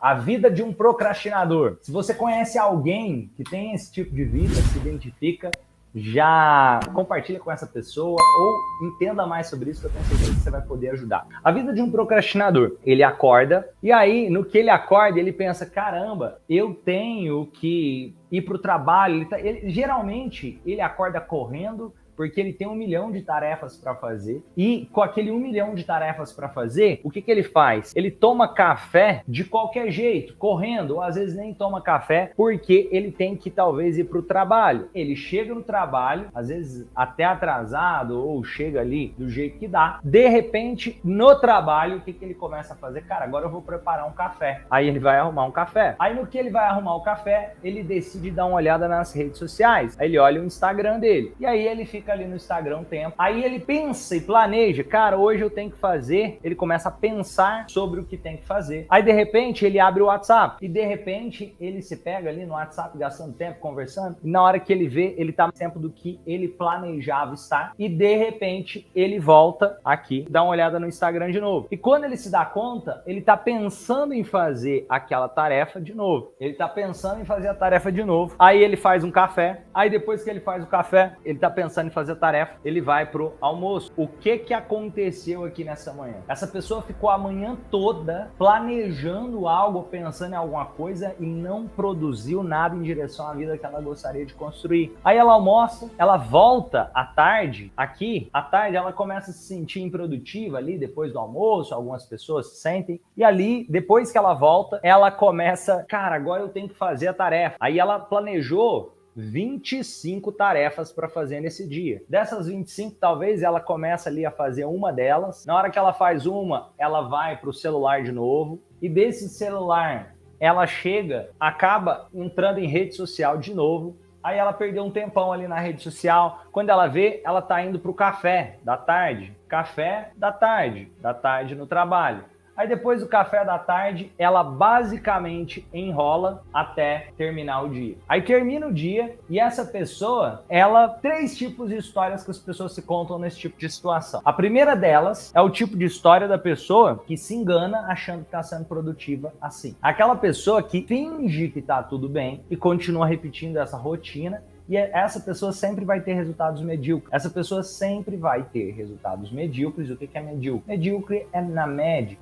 A vida de um procrastinador. Se você conhece alguém que tem esse tipo de vida, se identifica, já compartilha com essa pessoa ou entenda mais sobre isso, que eu tenho certeza que você vai poder ajudar. A vida de um procrastinador, ele acorda e aí, no que ele acorda, ele pensa, caramba, eu tenho que ir para o trabalho. Geralmente, ele acorda correndo, porque ele tem 1 milhão de tarefas para fazer. E com aquele 1 milhão de tarefas para fazer, o que ele faz? Ele toma café de qualquer jeito, correndo, ou às vezes nem toma café, porque ele tem que talvez ir para o trabalho. Ele chega no trabalho, às vezes até atrasado, ou chega ali do jeito que dá. De repente, no trabalho, o que ele começa a fazer? Cara, agora eu vou preparar um café. Aí ele vai arrumar um café. Aí no que ele vai arrumar o café, ele decide dar uma olhada nas redes sociais. Aí ele olha o Instagram dele. E aí ele fica ali no Instagram um tempo. Aí ele pensa e planeja, cara, hoje eu tenho que fazer. Ele começa a pensar sobre o que tem que fazer. Aí de repente ele abre o WhatsApp e de repente ele se pega ali no WhatsApp gastando tempo conversando. E na hora que ele vê, ele tá no tempo do que ele planejava estar. E de repente ele volta aqui, dá uma olhada no Instagram de novo. E quando ele se dá conta, ele tá pensando em fazer aquela tarefa de novo. Ele tá pensando em fazer a tarefa de novo. Aí ele faz um café. Aí depois que ele faz o café, ele tá pensando em fazer a tarefa, ele vai pro almoço. O que aconteceu aqui nessa manhã? Essa pessoa ficou a manhã toda planejando algo, pensando em alguma coisa e não produziu nada em direção à vida que ela gostaria de construir. Aí ela almoça, ela volta à tarde, aqui, à tarde ela começa a se sentir improdutiva ali depois do almoço, algumas pessoas se sentem, e ali, depois que ela volta, ela começa, cara, agora eu tenho que fazer a tarefa. Aí ela planejou 25 tarefas para fazer nesse dia. Dessas 25, talvez ela comece ali a fazer uma delas. Na hora que ela faz uma, ela vai para o celular de novo. E desse celular, ela chega, acaba entrando em rede social de novo. Aí ela perdeu um tempão ali na rede social. Quando ela vê, ela tá indo pro café da tarde. Café da tarde no trabalho. Aí depois do café da tarde, ela basicamente enrola até terminar o dia. Aí termina o dia e essa pessoa, três tipos de histórias que as pessoas se contam nesse tipo de situação. A primeira delas é o tipo de história da pessoa que se engana achando que está sendo produtiva assim. Aquela pessoa que finge que está tudo bem e continua repetindo essa rotina. E essa pessoa sempre vai ter resultados medíocres. Essa pessoa sempre vai ter resultados medíocres. O que é medíocre? Medíocre é na média.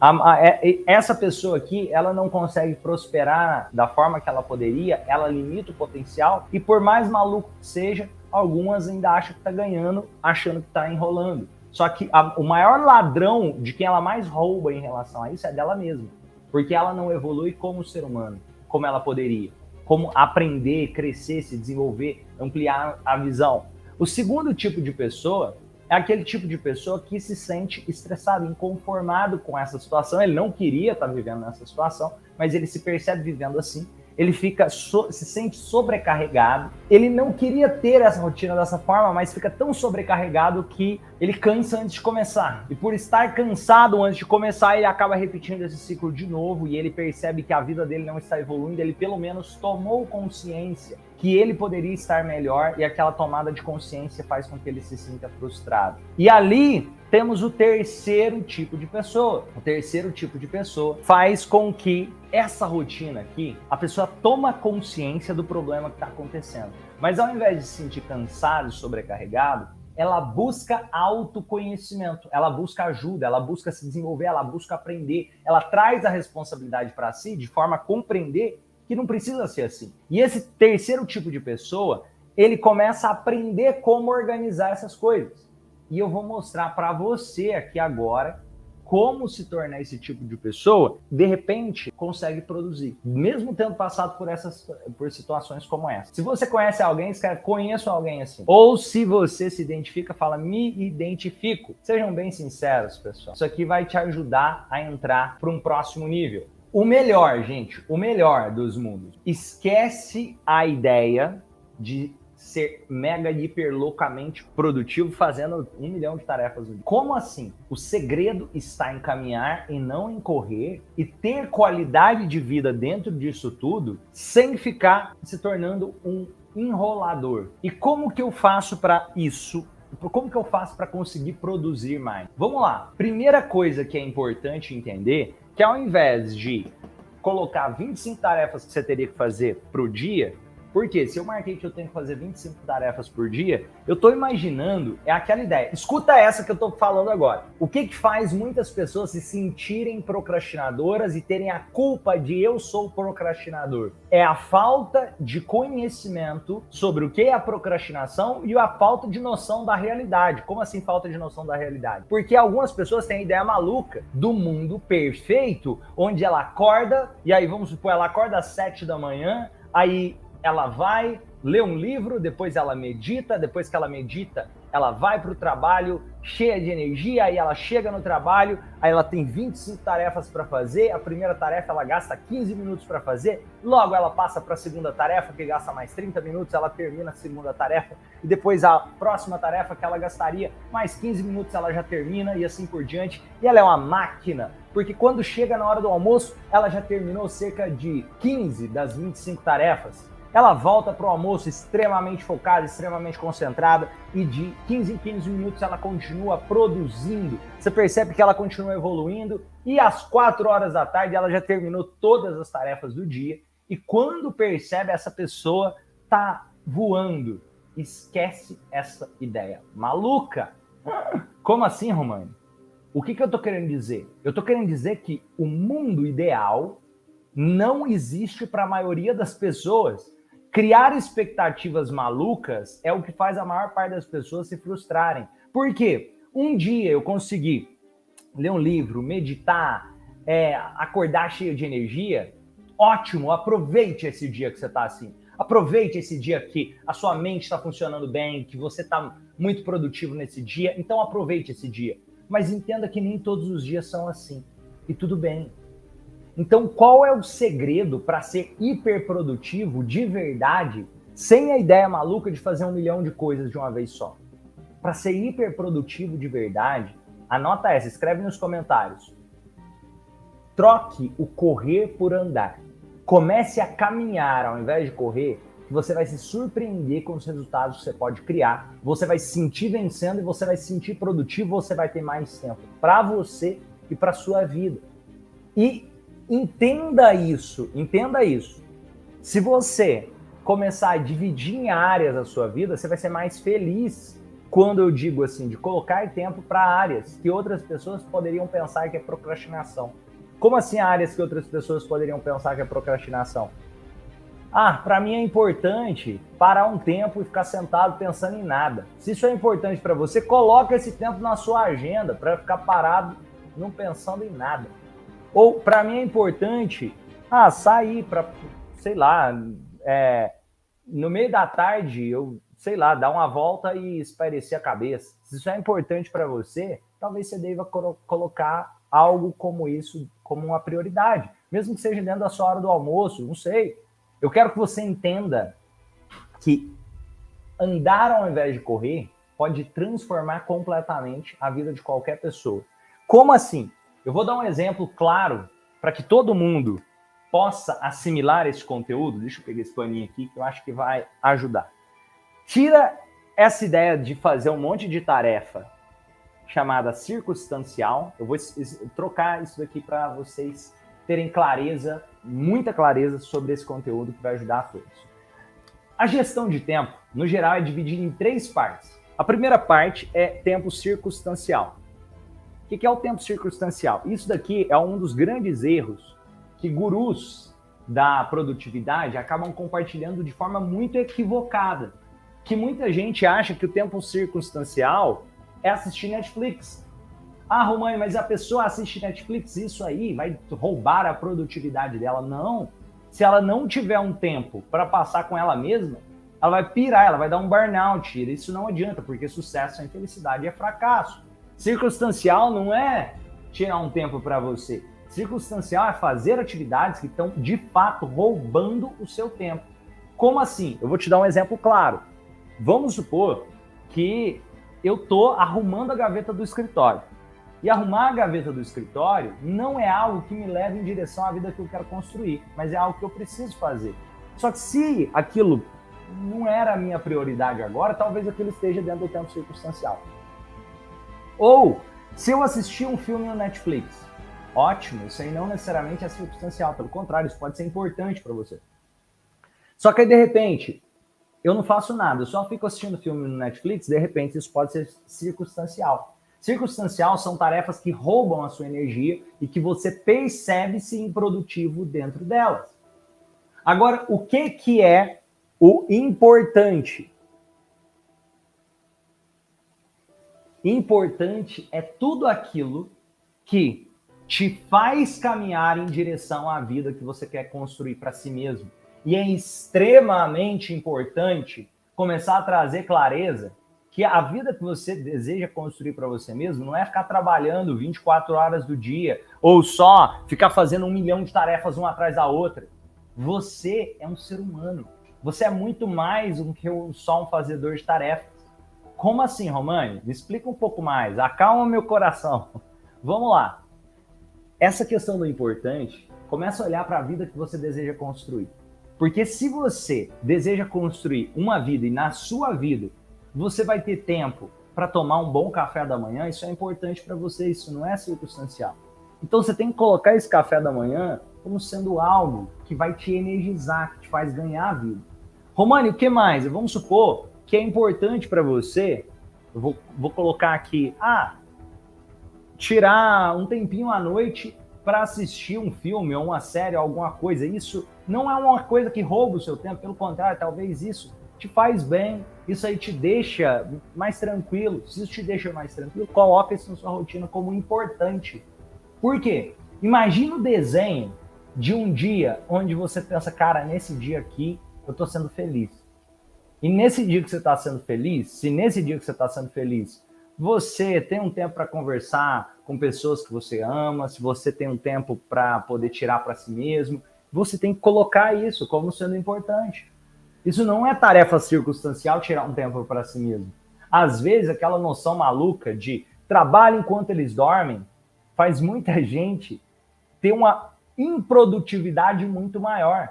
Essa pessoa aqui, ela não consegue prosperar da forma que ela poderia, ela limita o potencial e por mais maluco que seja, algumas ainda acham que está ganhando, achando que está enrolando. Só que o maior ladrão de quem ela mais rouba em relação a isso é dela mesma. Porque ela não evolui como ser humano, como ela poderia. Como aprender, crescer, se desenvolver, ampliar a visão. O segundo tipo de pessoa é aquele tipo de pessoa que se sente estressado, inconformado com essa situação. Ele não queria estar vivendo nessa situação, mas ele se percebe vivendo assim. Ele se sente sobrecarregado. Ele não queria ter essa rotina dessa forma, mas fica tão sobrecarregado que ele cansa antes de começar. E por estar cansado antes de começar, ele acaba repetindo esse ciclo de novo e ele percebe que a vida dele não está evoluindo. Ele pelo menos tomou consciência que ele poderia estar melhor e aquela tomada de consciência faz com que ele se sinta frustrado. E ali temos o terceiro tipo de pessoa. O terceiro tipo de pessoa faz com que essa rotina aqui, a pessoa toma consciência do problema que está acontecendo. Mas ao invés de se sentir cansado e sobrecarregado, ela busca autoconhecimento, ela busca ajuda, ela busca se desenvolver, ela busca aprender, ela traz a responsabilidade para si de forma a compreender que não precisa ser assim. E esse terceiro tipo de pessoa, ele começa a aprender como organizar essas coisas. E eu vou mostrar para você aqui agora como se tornar esse tipo de pessoa, de repente, consegue produzir, mesmo tendo passado por situações como essa. Se você conhece alguém, escreve, conheço alguém assim. Ou se você se identifica, fala, me identifico. Sejam bem sinceros, pessoal. Isso aqui vai te ajudar a entrar para um próximo nível. O melhor, gente, o melhor dos mundos. Esquece a ideia de ser mega hiper loucamente produtivo fazendo 1 milhão de tarefas no dia. Como assim? O segredo está em caminhar e não em correr e ter qualidade de vida dentro disso tudo sem ficar se tornando um enrolador. E como que eu faço para isso? Como que eu faço para conseguir produzir mais? Vamos lá. Primeira coisa que é importante entender que ao invés de colocar 25 tarefas que você teria que fazer pro dia, porque se eu marquei que eu tenho que fazer 25 tarefas por dia, eu estou imaginando, é aquela ideia. Escuta essa que eu estou falando agora. O que faz muitas pessoas se sentirem procrastinadoras e terem a culpa de eu sou procrastinador? É a falta de conhecimento sobre o que é a procrastinação e a falta de noção da realidade. Como assim falta de noção da realidade? Porque algumas pessoas têm a ideia maluca do mundo perfeito, onde ela acorda, e aí vamos supor, ela acorda às 7 da manhã, aí ela vai ler um livro, depois ela medita, depois que ela medita, ela vai para o trabalho cheia de energia, aí ela chega no trabalho, aí ela tem 25 tarefas para fazer, a primeira tarefa ela gasta 15 minutos para fazer, logo ela passa para a segunda tarefa, que gasta mais 30 minutos, ela termina a segunda tarefa, e depois a próxima tarefa que ela gastaria mais 15 minutos, ela já termina, e assim por diante, e ela é uma máquina, porque quando chega na hora do almoço, ela já terminou cerca de 15 das 25 tarefas. Ela volta para o almoço extremamente focada, extremamente concentrada, e de 15 em 15 minutos ela continua produzindo. Você percebe que ela continua evoluindo, e às 4 horas da tarde ela já terminou todas as tarefas do dia, e quando percebe, essa pessoa está voando. Esquece essa ideia maluca. Como assim, Romani? O que eu estou querendo dizer? Eu estou querendo dizer que o mundo ideal não existe para a maioria das pessoas. Criar expectativas malucas é o que faz a maior parte das pessoas se frustrarem. Por quê? Um dia eu consegui ler um livro, meditar, acordar cheio de energia. Ótimo, aproveite esse dia que você está assim. Aproveite esse dia que a sua mente está funcionando bem, que você está muito produtivo nesse dia. Então aproveite esse dia. Mas entenda que nem todos os dias são assim. E tudo bem. Então, qual é o segredo para ser hiperprodutivo de verdade, sem a ideia maluca de fazer 1 milhão de coisas de uma vez só? Para ser hiperprodutivo de verdade, anota essa, escreve nos comentários. Troque o correr por andar. Comece a caminhar ao invés de correr, que você vai se surpreender com os resultados que você pode criar. Você vai se sentir vencendo e você vai se sentir produtivo, você vai ter mais tempo para você e para sua vida. E entenda isso. Se você começar a dividir em áreas a sua vida, você vai ser mais feliz. Quando eu digo assim, de colocar tempo para áreas que outras pessoas poderiam pensar que é procrastinação. Como assim áreas que outras pessoas poderiam pensar que é procrastinação? Para mim é importante parar um tempo e ficar sentado pensando em nada. Se isso é importante para você, coloca esse tempo na sua agenda para ficar parado não pensando em nada. Ou, para mim, é importante sair para, sei lá, no meio da tarde, dar uma volta e espairecer a cabeça. Se isso é importante para você, talvez você deva colocar algo como isso como uma prioridade. Mesmo que seja dentro da sua hora do almoço, não sei. Eu quero que você entenda que andar ao invés de correr pode transformar completamente a vida de qualquer pessoa. Como assim? Eu vou dar um exemplo claro para que todo mundo possa assimilar esse conteúdo. Deixa eu pegar esse paninho aqui que eu acho que vai ajudar. Tira essa ideia de fazer um monte de tarefa chamada circunstancial. Eu vou trocar isso daqui para vocês terem clareza, muita clareza sobre esse conteúdo que vai ajudar a todos. A gestão de tempo, no geral, é dividida em 3 partes. A primeira parte é tempo circunstancial. O que é o tempo circunstancial? Isso daqui é um dos grandes erros que gurus da produtividade acabam compartilhando de forma muito equivocada. Que muita gente acha que o tempo circunstancial é assistir Netflix. Romani, mas a pessoa assiste Netflix, isso aí vai roubar a produtividade dela. Não. Se ela não tiver um tempo para passar com ela mesma, ela vai pirar, ela vai dar um burnout. Isso não adianta, porque sucesso sem felicidade é fracasso. Circunstancial não é tirar um tempo para você. Circunstancial é fazer atividades que estão, de fato, roubando o seu tempo. Como assim? Eu vou te dar um exemplo claro. Vamos supor que eu estou arrumando a gaveta do escritório. E arrumar a gaveta do escritório não é algo que me leva em direção à vida que eu quero construir, mas é algo que eu preciso fazer. Só que se aquilo não era a minha prioridade agora, talvez aquilo esteja dentro do tempo circunstancial. Ou, se eu assistir um filme no Netflix, Ótimo, isso aí não necessariamente é circunstancial, pelo contrário, isso pode ser importante para você. Só que aí, de repente, eu não faço nada, eu só fico assistindo filme no Netflix, de repente isso pode ser circunstancial. Circunstancial são tarefas que roubam a sua energia e que você percebe-se improdutivo dentro delas. Agora, o que é o importante? Importante é tudo aquilo que te faz caminhar em direção à vida que você quer construir para si mesmo. E é extremamente importante começar a trazer clareza que a vida que você deseja construir para você mesmo não é ficar trabalhando 24 horas do dia ou só ficar fazendo 1 milhão de tarefas uma atrás da outra. Você é um ser humano. Você é muito mais do que só um fazedor de tarefas. Como assim, Romani? Me explica um pouco mais. Acalma meu coração. Vamos lá. Essa questão do importante, começa a olhar para a vida que você deseja construir. Porque se você deseja construir uma vida e na sua vida você vai ter tempo para tomar um bom café da manhã, isso é importante para você, isso não é circunstancial. Então você tem que colocar esse café da manhã como sendo algo que vai te energizar, que te faz ganhar a vida. Romani, o que mais? Vamos supor que é importante para você, eu vou colocar aqui, tirar um tempinho à noite para assistir um filme ou uma série, alguma coisa. Isso não é uma coisa que rouba o seu tempo, pelo contrário, talvez isso te faz bem, isso aí te deixa mais tranquilo. Se isso te deixa mais tranquilo, coloca isso na sua rotina como importante. Por quê? Imagina o desenho de um dia onde você pensa, cara, nesse dia aqui eu tô sendo feliz. E nesse dia que você está sendo feliz, se nesse dia que você está sendo feliz, você tem um tempo para conversar com pessoas que você ama, se você tem um tempo para poder tirar para si mesmo, você tem que colocar isso como sendo importante. Isso não é tarefa circunstancial tirar um tempo para si mesmo. Às vezes, aquela noção maluca de trabalho enquanto eles dormem faz muita gente ter uma improdutividade muito maior.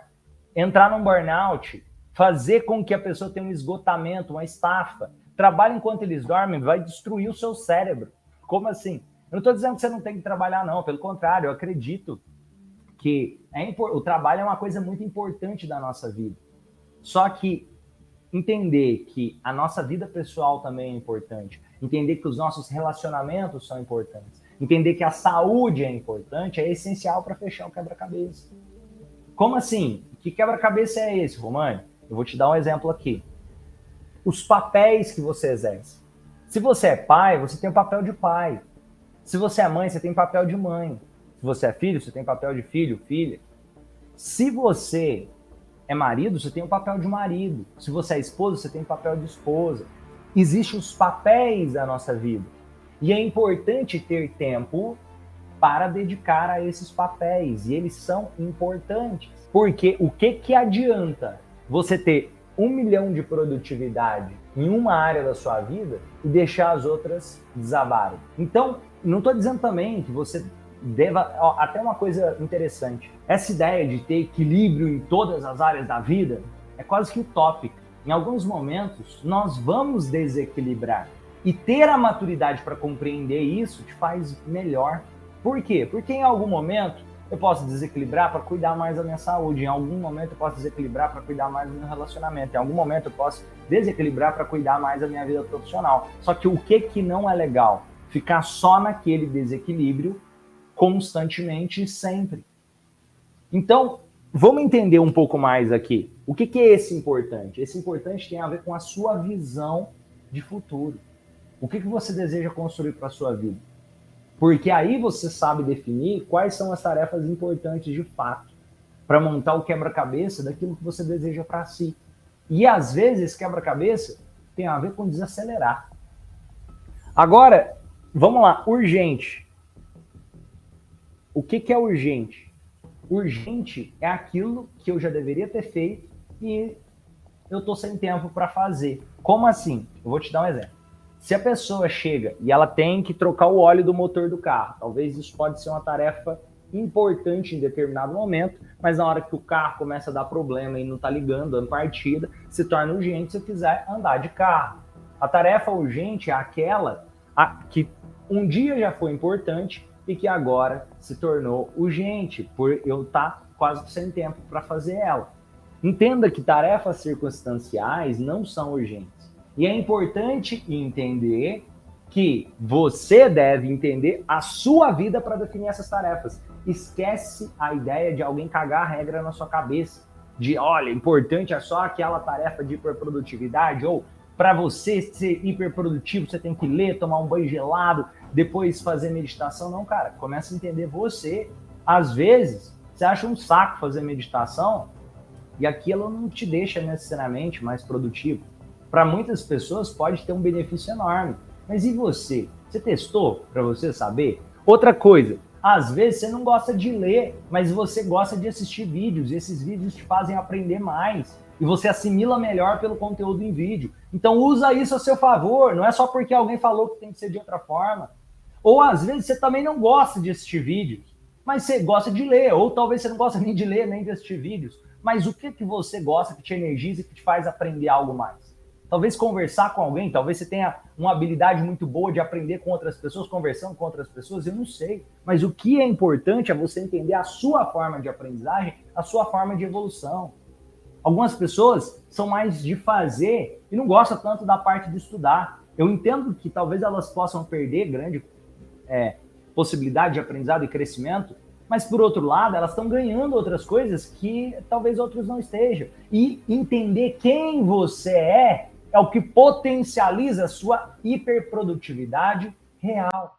Entrar num burnout, fazer com que a pessoa tenha um esgotamento, uma estafa. Trabalho enquanto eles dormem vai destruir o seu cérebro. Como assim? Eu não estou dizendo que você não tem que trabalhar, não. Pelo contrário, eu acredito que o trabalho é uma coisa muito importante da nossa vida. Só que entender que a nossa vida pessoal também é importante, entender que os nossos relacionamentos são importantes, entender que a saúde é importante, é essencial para fechar o quebra-cabeça. Como assim? Que quebra-cabeça é esse, Romani? Eu vou te dar um exemplo aqui. Os papéis que você exerce. Se você é pai, você tem o papel de pai. Se você é mãe, você tem papel de mãe. Se você é filho, você tem papel de filho, filha. Se você é marido, você tem o papel de marido. Se você é esposa, você tem o papel de esposa. Existem os papéis da nossa vida. E é importante ter tempo para dedicar a esses papéis. E eles são importantes. Porque o que adianta você ter 1 milhão de produtividade em uma área da sua vida e deixar as outras desabarem? Então, não estou dizendo também que você deva... Até uma coisa interessante. Essa ideia de ter equilíbrio em todas as áreas da vida é quase que utópica. Em alguns momentos, nós vamos desequilibrar. E ter a maturidade para compreender isso te faz melhor. Por quê? Porque em algum momento eu posso desequilibrar para cuidar mais da minha saúde. Em algum momento eu posso desequilibrar para cuidar mais do meu relacionamento. Em algum momento eu posso desequilibrar para cuidar mais da minha vida profissional. Só que o que não é legal? Ficar só naquele desequilíbrio constantemente e sempre. Então, vamos entender um pouco mais aqui. O que é esse importante? Esse importante tem a ver com a sua visão de futuro. O que você deseja construir para a sua vida? Porque aí você sabe definir quais são as tarefas importantes de fato para montar o quebra-cabeça daquilo que você deseja para si. E às vezes esse quebra-cabeça tem a ver com desacelerar. Agora, vamos lá, urgente. O que é urgente? Urgente é aquilo que eu já deveria ter feito e eu estou sem tempo para fazer. Como assim? Eu vou te dar um exemplo. Se a pessoa chega e ela tem que trocar o óleo do motor do carro, talvez isso pode ser uma tarefa importante em determinado momento, mas na hora que o carro começa a dar problema e não está ligando, dando partida, se torna urgente se eu quiser andar de carro. A tarefa urgente é aquela que um dia já foi importante, e que agora se tornou urgente, por eu estar quase sem tempo para fazer ela. Entenda que tarefas circunstanciais não são urgentes. E é importante entender que você deve entender a sua vida para definir essas tarefas. Esquece a ideia de alguém cagar a regra na sua cabeça. De, olha, importante é só aquela tarefa de hiperprodutividade, ou para você ser hiperprodutivo, você tem que ler, tomar um banho gelado, depois fazer meditação. Não, cara, começa a entender você. Às vezes, você acha um saco fazer meditação e aquilo não te deixa necessariamente mais produtivo. Para muitas pessoas pode ter um benefício enorme. Mas e você? Você testou para você saber? Outra coisa, às vezes você não gosta de ler, mas você gosta de assistir vídeos, e esses vídeos te fazem aprender mais, e você assimila melhor pelo conteúdo em vídeo. Então usa isso a seu favor, não é só porque alguém falou que tem que ser de outra forma. Ou às vezes você também não gosta de assistir vídeos, mas você gosta de ler, ou talvez você não gosta nem de ler, nem de assistir vídeos. Mas o que você gosta, que te energiza e que te faz aprender algo mais? Talvez conversar com alguém, talvez você tenha uma habilidade muito boa de aprender com outras pessoas, conversando com outras pessoas, eu não sei. Mas o que é importante é você entender a sua forma de aprendizagem, a sua forma de evolução. Algumas pessoas são mais de fazer e não gostam tanto da parte de estudar. Eu entendo que talvez elas possam perder grande possibilidade de aprendizado e crescimento, mas por outro lado, elas estão ganhando outras coisas que talvez outros não estejam. E entender quem você é o que potencializa a sua hiperprodutividade real.